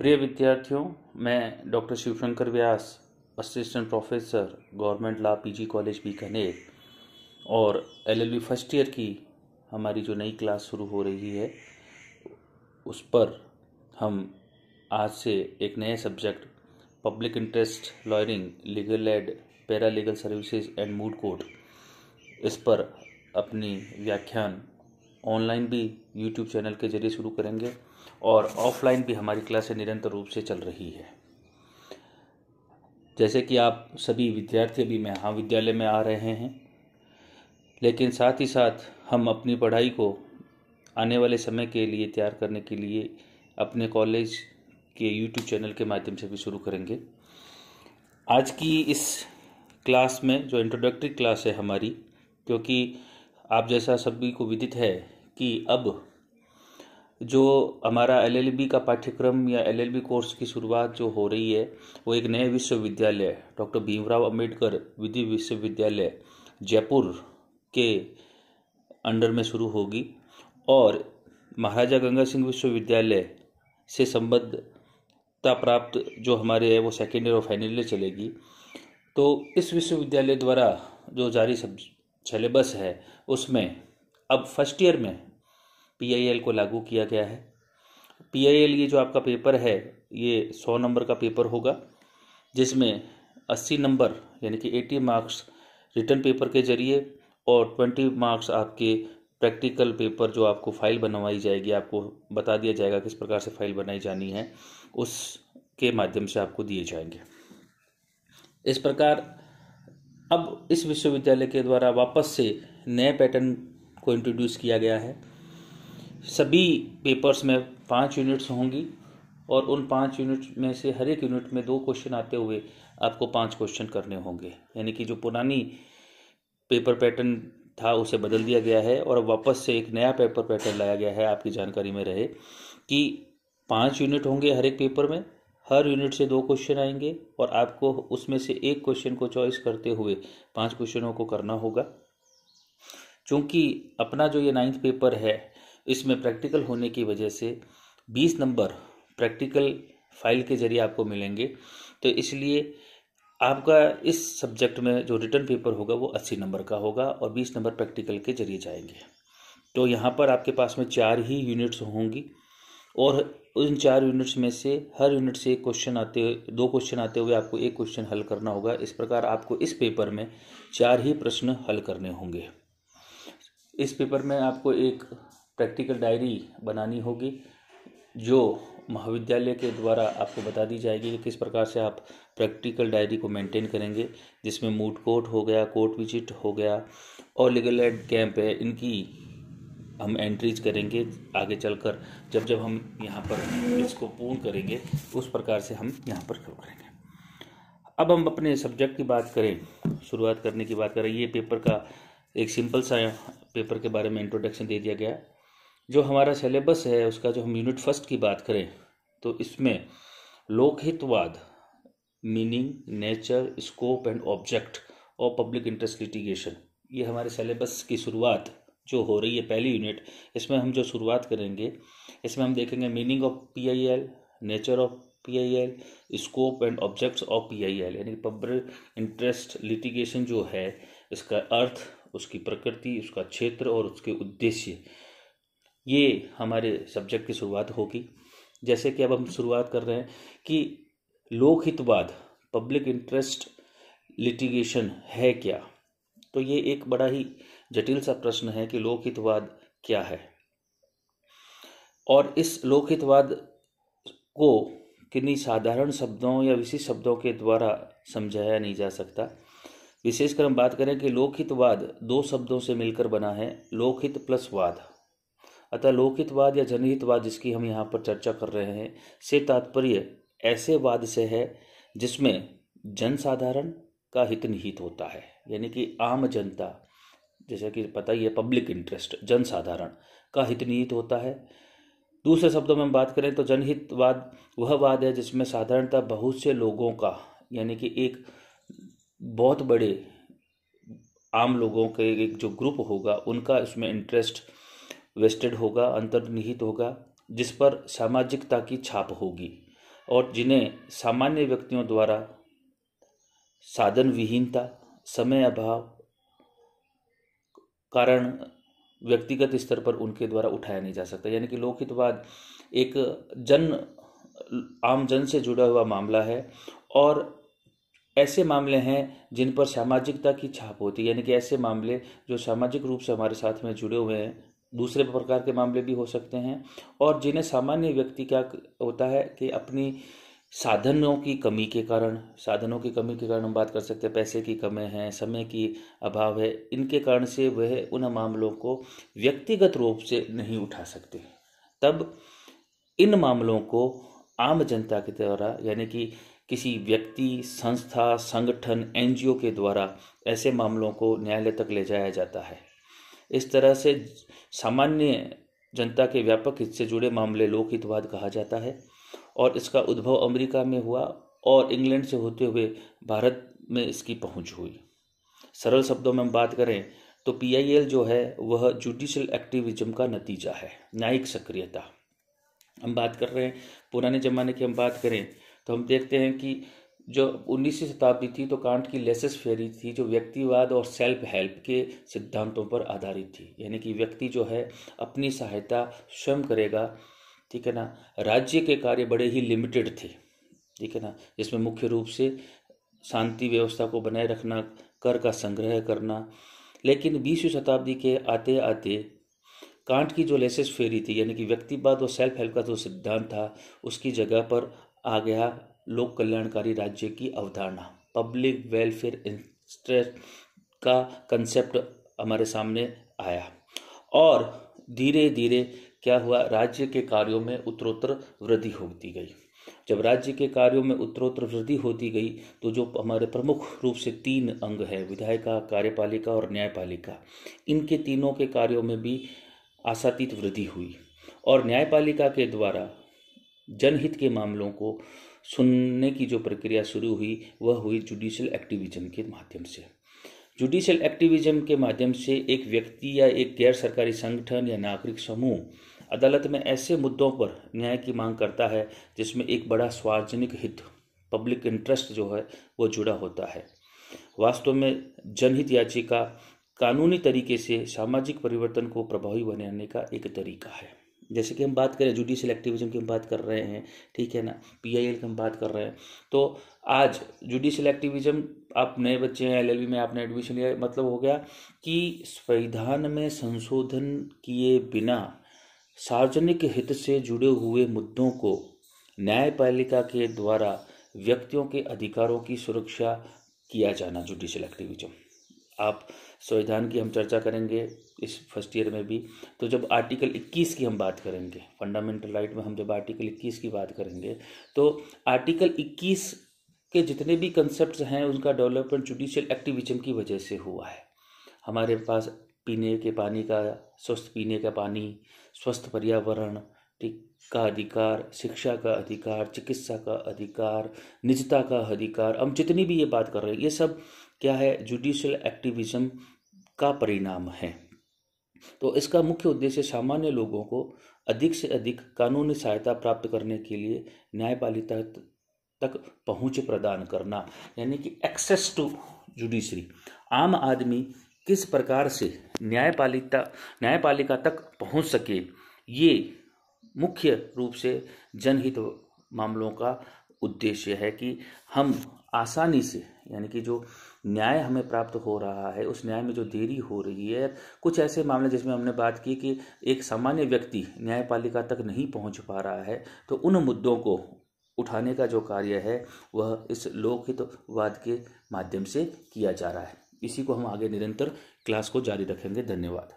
प्रिय विद्यार्थियों, मैं doctor Shivshankar Vyas, assistant professor, government law PG college Bikaner और एलएलबी फर्स्ट ईयर की हमारी जो नई क्लास शुरू हो रही है उस पर हम आज से एक नए subject public interest lawyering, legal aid, para legal services and moot court, इस पर अपनी व्याख्यान ऑनलाइन भी यूट्यूब चैनल के जरिए शुरू करेंगे और ऑफलाइन भी हमारी क्लासें निरंतर रूप से चल रही है। जैसे कि आप सभी विद्यार्थी अभी महाविद्यालय में आ रहे हैं, लेकिन साथ ही साथ हम अपनी पढ़ाई को आने वाले समय के लिए तैयार करने के लिए अपने कॉलेज के यूट्यूब चैनल के माध्यम से भी शुरू करेंगे। आज की इस क्लास में जो इंट्रोडक्टरी क्लास है हमारी, क्योंकि आप जैसा सभी को विदित है कि अब जो हमारा एलएलबी का पाठ्यक्रम या एलएलबी कोर्स की शुरुआत जो हो रही है वो एक नए विश्वविद्यालय डॉक्टर भीमराव अंबेडकर विधि विश्वविद्यालय जयपुर के अंडर में शुरू होगी और महाराजा गंगा सिंह विश्वविद्यालय से संबद्धता प्राप्त जो हमारे है वो सेकेंड ईयर और फाइनल ईयर चलेगी। तो इस विश्वविद्यालय द्वारा जो जारी सिलेबस है उसमें अब फर्स्ट ईयर में PIL को लागू किया गया है। PIL ये जो आपका पेपर है ये 100 नंबर का पेपर होगा, जिसमें 80 नंबर यानी कि 80 मार्क्स रिटर्न पेपर के जरिए और 20 मार्क्स आपके प्रैक्टिकल पेपर जो आपको फाइल बनवाई जाएगी, आपको बता दिया जाएगा किस प्रकार से फाइल बनाई जानी है, उसके माध्यम से आपको दिए जाएंगे। इस प्रकार अब इस विश्वविद्यालय के द्वारा वापस से नए पैटर्न को इंट्रोड्यूस किया गया है। सभी पेपर्स में 5 यूनिट्स होंगी और उन 5 यूनिट में से हर एक यूनिट में 2 क्वेश्चन आते हुए आपको 5 क्वेश्चन करने होंगे। यानी कि जो पुरानी पेपर पैटर्न था उसे बदल दिया गया है और वापस से एक नया पेपर पैटर्न लाया गया है। आपकी जानकारी में रहे कि 5 यूनिट होंगे हर एक पेपर में, हर यूनिट से 2 क्वेश्चन आएंगे और आपको उसमें से एक क्वेश्चन को चॉइस करते हुए 5 क्वेश्चनों को करना होगा। चूँकि अपना जो ये 9th पेपर है इसमें प्रैक्टिकल होने की वजह से 20 नंबर प्रैक्टिकल फाइल के जरिए आपको मिलेंगे, तो इसलिए आपका इस सब्जेक्ट में जो रिटर्न पेपर होगा वो 80 नंबर का होगा और 20 नंबर प्रैक्टिकल के जरिए जाएंगे। तो यहाँ पर आपके पास में 4 ही यूनिट्स होंगी और उन 4 यूनिट्स में से हर यूनिट से 2 क्वेश्चन आते हुए आपको एक क्वेश्चन हल करना होगा। इस प्रकार आपको इस पेपर में 4 ही प्रश्न हल करने होंगे। इस पेपर में आपको एक प्रैक्टिकल डायरी बनानी होगी जो महाविद्यालय के द्वारा आपको बता दी जाएगी कि किस प्रकार से आप प्रैक्टिकल डायरी को मेंटेन करेंगे, जिसमें मूड कोर्ट हो गया, कोर्ट विजिट हो गया और लीगल एड कैंप है, इनकी हम एंट्रीज करेंगे आगे चलकर। जब हम यहाँ पर इसको पूर्ण करेंगे उस प्रकार से हम यहाँ पर करेंगे। अब हम अपने सब्जेक्ट की बात करें, शुरुआत करने की बात करें। ये पेपर का एक सिंपल सा पेपर के बारे में इंट्रोडक्शन दे दिया गया। जो हमारा सिलेबस है उसका जो हम यूनिट फर्स्ट की बात करें तो इसमें लोकहितवाद, meaning, nature, scope and object और पब्लिक इंटरेस्ट लिटिगेशन, ये हमारे सिलेबस की शुरुआत जो हो रही है पहली यूनिट। इसमें हम जो शुरुआत करेंगे इसमें हम देखेंगे meaning of PIL, nature of PIL, scope and objects of PIL, यानी पब्लिक इंटरेस्ट लिटिगेशन जो है इसका अर्थ, उसकी प्रकृति, उसका क्षेत्र और उसके उद्देश्य, ये हमारे सब्जेक्ट की शुरुआत होगी। जैसे कि अब हम शुरुआत कर रहे हैं कि लोकहितवाद, पब्लिक इंटरेस्ट लिटिगेशन है क्या। तो ये एक बड़ा ही जटिल सा प्रश्न है कि लोकहितवाद क्या है और इस लोकहितवाद को किन्हीं साधारण शब्दों या विशिष्ट शब्दों के द्वारा समझाया नहीं जा सकता। विशेषकर हम बात करें कि लोकहितवाद 2 शब्दों से मिलकर बना है, लोकहित प्लस वाद। अतः लोकहितवाद या जनहितवाद जिसकी हम यहाँ पर चर्चा कर रहे हैं से तात्पर्य ऐसे वाद से है जिसमें जनसाधारण का हित निहित होता है, यानी कि आम जनता, जैसे कि पता ही है पब्लिक इंटरेस्ट, जनसाधारण का हित निहित होता है। दूसरे शब्दों में हम बात करें तो जनहितवाद वह वाद है जिसमें साधारणतः बहुत से लोगों का, यानी कि एक बहुत बड़े आम लोगों के एक जो ग्रुप होगा उनका इसमें इंटरेस्ट वेस्टेड होगा, अंतर्निहित होगा, जिस पर सामाजिकता की छाप होगी। और जिन्हें सामान्य व्यक्तियों द्वारा साधन विहीनता, समय अभाव कारण व्यक्तिगत स्तर पर उनके द्वारा उठाया नहीं जा सकता। यानी कि लोकहितवाद एक आम जन से जुड़ा हुआ मामला है और ऐसे मामले हैं जिन पर सामाजिकता की छाप होती है, यानी कि ऐसे मामले जो सामाजिक रूप से हमारे साथ में जुड़े हुए हैं। दूसरे प्रकार के मामले भी हो सकते हैं और जिन्हें सामान्य व्यक्ति क्या होता है कि अपनी साधनों की कमी के कारण हम बात कर सकते हैं, पैसे की कमी है, समय की अभाव है, इनके कारण से वह उन मामलों को व्यक्तिगत रूप से नहीं उठा सकते। तब इन मामलों को आम जनता के द्वारा, यानी कि किसी व्यक्ति, संस्था, संगठन, एनजीओ के द्वारा ऐसे मामलों को न्यायालय तक ले जाया जाता है। इस तरह से सामान्य जनता के व्यापक हित से जुड़े मामले लोकहितवाद कहा जाता है और इसका उद्भव अमेरिका में हुआ और इंग्लैंड से होते हुए भारत में इसकी पहुंच हुई। सरल शब्दों में हम बात करें तो PIL जो है वह जुडिशियल एक्टिविज्म का नतीजा है, न्यायिक सक्रियता। हम बात कर रहे हैं पुराने ज़माने की, हम बात करें तो हम देखते हैं कि जो 19वीं शताब्दी थी तो कांट की लेसेस फेरी थी, जो व्यक्तिवाद और सेल्फ हेल्प के सिद्धांतों पर आधारित थी। यानी कि व्यक्ति जो है अपनी सहायता स्वयं करेगा, ठीक है ना। राज्य के कार्य बड़े ही लिमिटेड थे, ठीक है ना, जिसमें मुख्य रूप से शांति व्यवस्था को बनाए रखना, कर का संग्रह करना। लेकिन 20वीं शताब्दी के आते आते कांट की जो लेसेस फेरी थी, यानी कि व्यक्तिवाद और सेल्फ हेल्प का जो सिद्धांत था, उसकी जगह पर आ गया लोक कल्याणकारी राज्य की अवधारणा, पब्लिक वेलफेयर इंटरेस्ट का कंसेप्ट हमारे सामने आया। और धीरे धीरे क्या हुआ, राज्य के कार्यों में उत्तरोत्तर वृद्धि होती गई। जब राज्य के कार्यों में उत्तरोत्तर वृद्धि होती गई तो जो हमारे प्रमुख रूप से 3 अंग है, विधायिका, कार्यपालिका और न्यायपालिका, इनके तीनों के कार्यों में भी आशातीत वृद्धि हुई और न्यायपालिका के द्वारा जनहित के मामलों को सुनने की जो प्रक्रिया शुरू हुई वह हुई जुडिशियल एक्टिविज्म के माध्यम से। जुडिशियल एक्टिविज्म के माध्यम से एक व्यक्ति या एक गैर सरकारी संगठन या नागरिक समूह अदालत में ऐसे मुद्दों पर न्याय की मांग करता है जिसमें एक बड़ा सार्वजनिक हित, पब्लिक इंटरेस्ट जो है वो जुड़ा होता है। वास्तव में जनहित याचिका कानूनी तरीके से सामाजिक परिवर्तन को प्रभावी बनाने का एक तरीका है। जैसे कि हम बात करें जुडिशियल एक्टिविज्म की हम बात कर रहे हैं, ठीक है ना, PIL की हम बात कर रहे हैं, तो आज जुडिशियल एक्टिविज्म, आप नए बच्चे हैं, LLB में आपने एडमिशन लिया, मतलब हो गया कि संविधान में संशोधन किए बिना सार्वजनिक हित से जुड़े हुए मुद्दों को न्यायपालिका के द्वारा व्यक्तियों के अधिकारों की सुरक्षा किया जाना, जुडिशियल एक्टिविज्म। आप संविधान की हम चर्चा करेंगे इस फर्स्ट ईयर में भी, तो जब आर्टिकल 21 की हम बात करेंगे, फंडामेंटल राइट में हम जब आर्टिकल 21 की बात करेंगे तो आर्टिकल 21 के जितने भी कंसेप्ट्स हैं उनका डेवलपमेंट जुडिशियल एक्टिविज्म की वजह से हुआ है। हमारे पास पीने के पानी का, स्वस्थ पीने का पानी, स्वस्थ पर्यावरण का अधिकार, शिक्षा का अधिकार, चिकित्सा का अधिकार, निजता का अधिकार, हम जितनी भी ये बात कर रहे हैं ये सब क्या है, जुडिशियल एक्टिविज्म का परिणाम है। तो इसका मुख्य उद्देश्य सामान्य लोगों को अधिक से अधिक कानूनी सहायता प्राप्त करने के लिए न्यायपालिका तक पहुंच प्रदान करना, यानी कि एक्सेस टू जुडिशरी। आम आदमी किस प्रकार से न्यायपालिका तक पहुंच सके, ये मुख्य रूप से जनहित मामलों का उद्देश्य है कि हम आसानी से, यानी कि जो न्याय हमें प्राप्त हो रहा है उस न्याय में जो देरी हो रही है, कुछ ऐसे मामले जिसमें हमने बात की कि एक सामान्य व्यक्ति न्यायपालिका तक नहीं पहुंच पा रहा है, तो उन मुद्दों को उठाने का जो कार्य है वह इस लोकहितवाद के माध्यम से किया जा रहा है। इसी को हम आगे निरंतर क्लास को जारी रखेंगे। धन्यवाद।